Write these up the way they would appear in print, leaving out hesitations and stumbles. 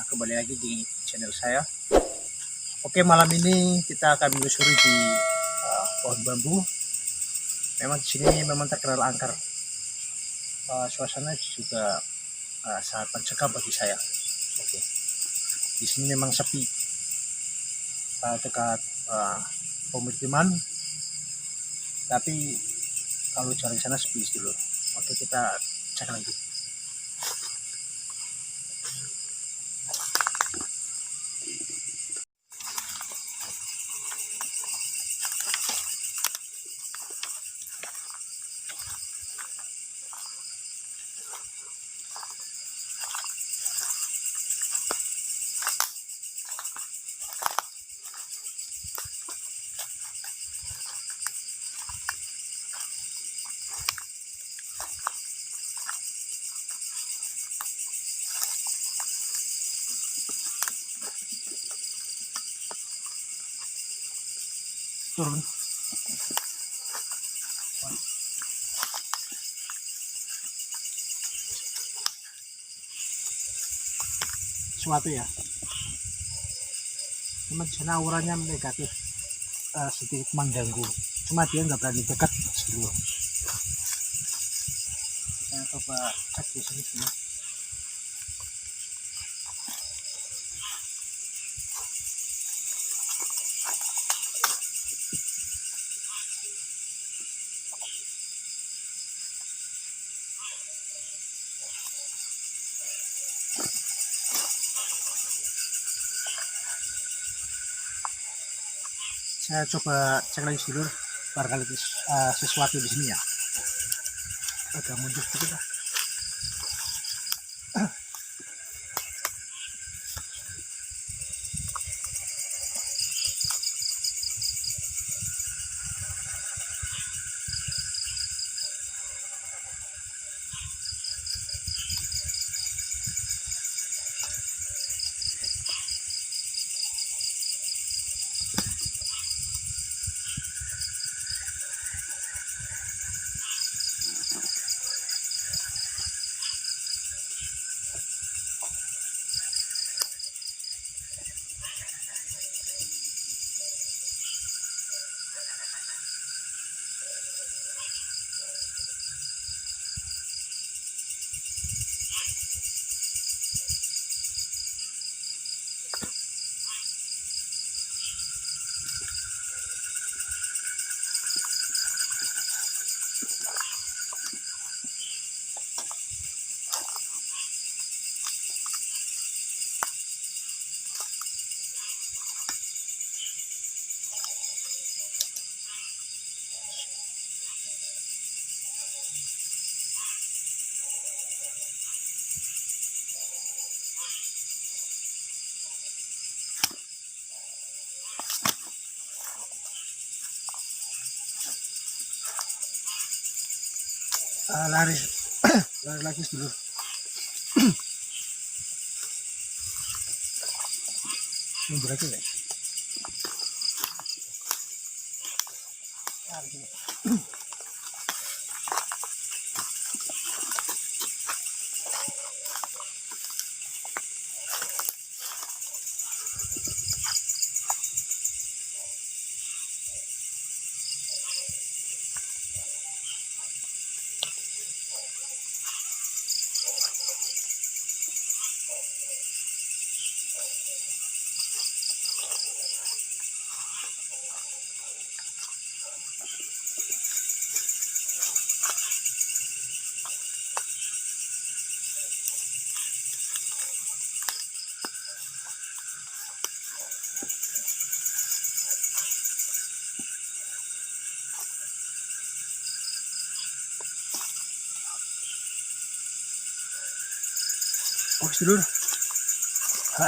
kembali lagi di channel saya. Oke, malam ini kita akan menyusuri di pohon bambu. Memang di sini memang terkenal angker. Suasana juga sangat mencekam bagi saya. Oke, di sini memang sepi, dekat pemukiman, tapi kalau jalan sana sepi dulu. Oke, kita cek lagi. Turun. Suatu ya, memang di sana auranya negatif, sedikit mengganggu. Cuma dia nggak berani dekat dulu. Saya coba cek di sini. Saya coba cek lagi dulu, barangkali sesuatu di sini ya. Agak mundur sedikit lah. Lari lagi dulu. Mundur aja ya. Oh, sedulur,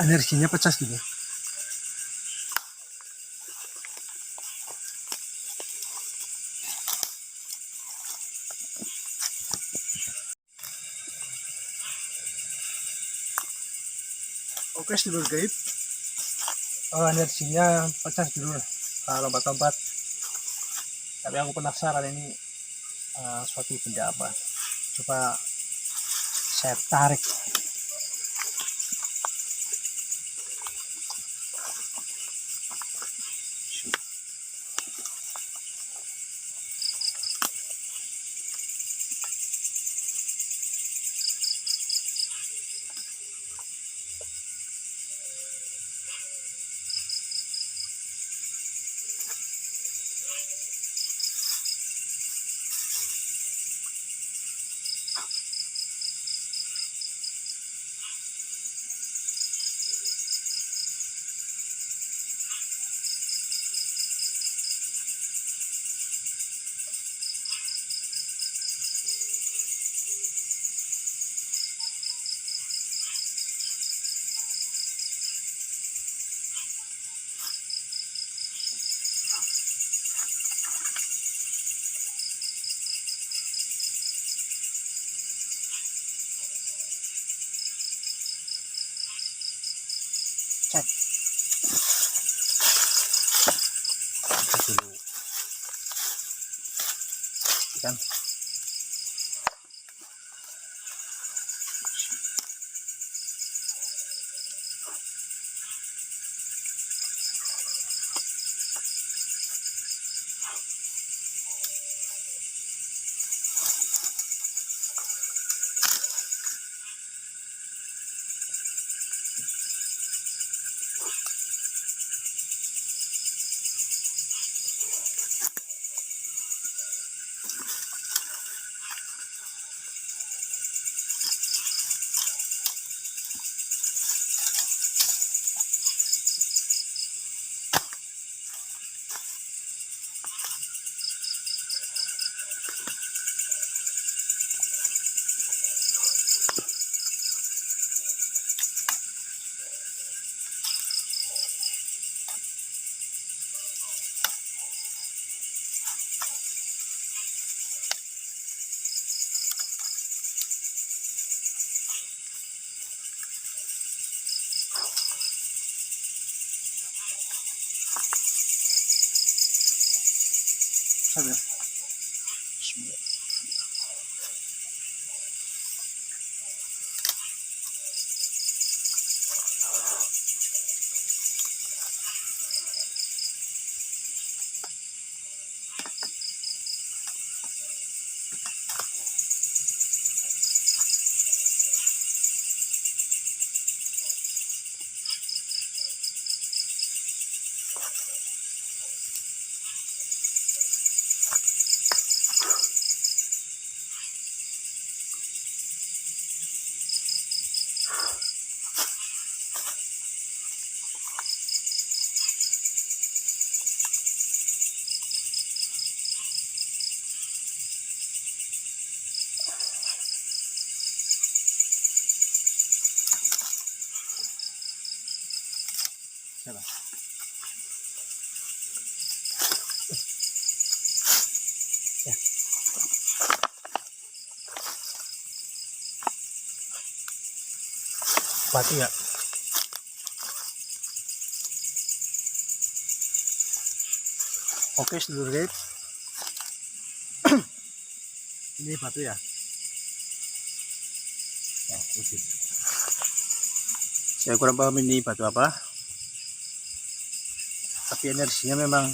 energinya pecah gitu. Oke, sedulur gaib, energinya pecah sedulur, lompat-lompat. Tapi aku penasaran ini suatu benda apa. Coba saya tarik. kan. Sabi. Bismillah. Sabi. Ya. Batu ya. Oke, sedulur guys. Ini batu ya. Nah, wujud. Saya kurang paham ini batu apa. Tapi energinya memang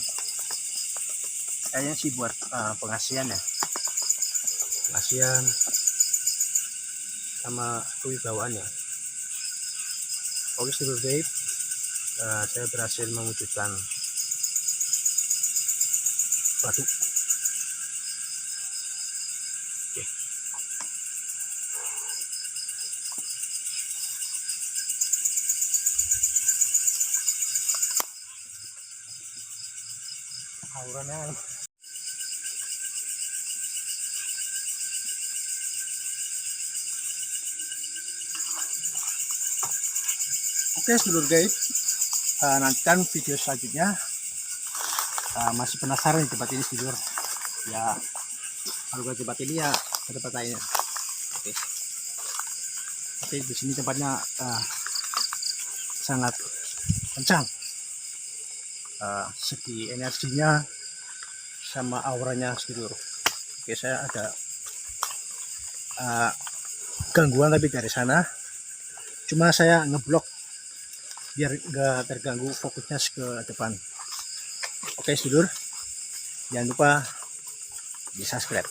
kayaknya sih buat pengasihan ya. Pengasihan sama kewibawaan ya. Oke, sedulur guys. Saya berhasil mewujudkan batu. Oke. Auranya. Oke, sedulur guys. Nantikan video selanjutnya. Masih penasaran di tempat ini, sedulur? Ya, kalau ke tempat ini ya ke tempat lainnya. Oke. Tapi di sini tempatnya sangat kencang. Segi energinya sama auranya, sedulur. Oke, saya ada gangguan tapi dari sana. Cuma saya ngeblok biar nggak terganggu fokusnya ke depan. Oke, sedulur, jangan lupa di subscribe.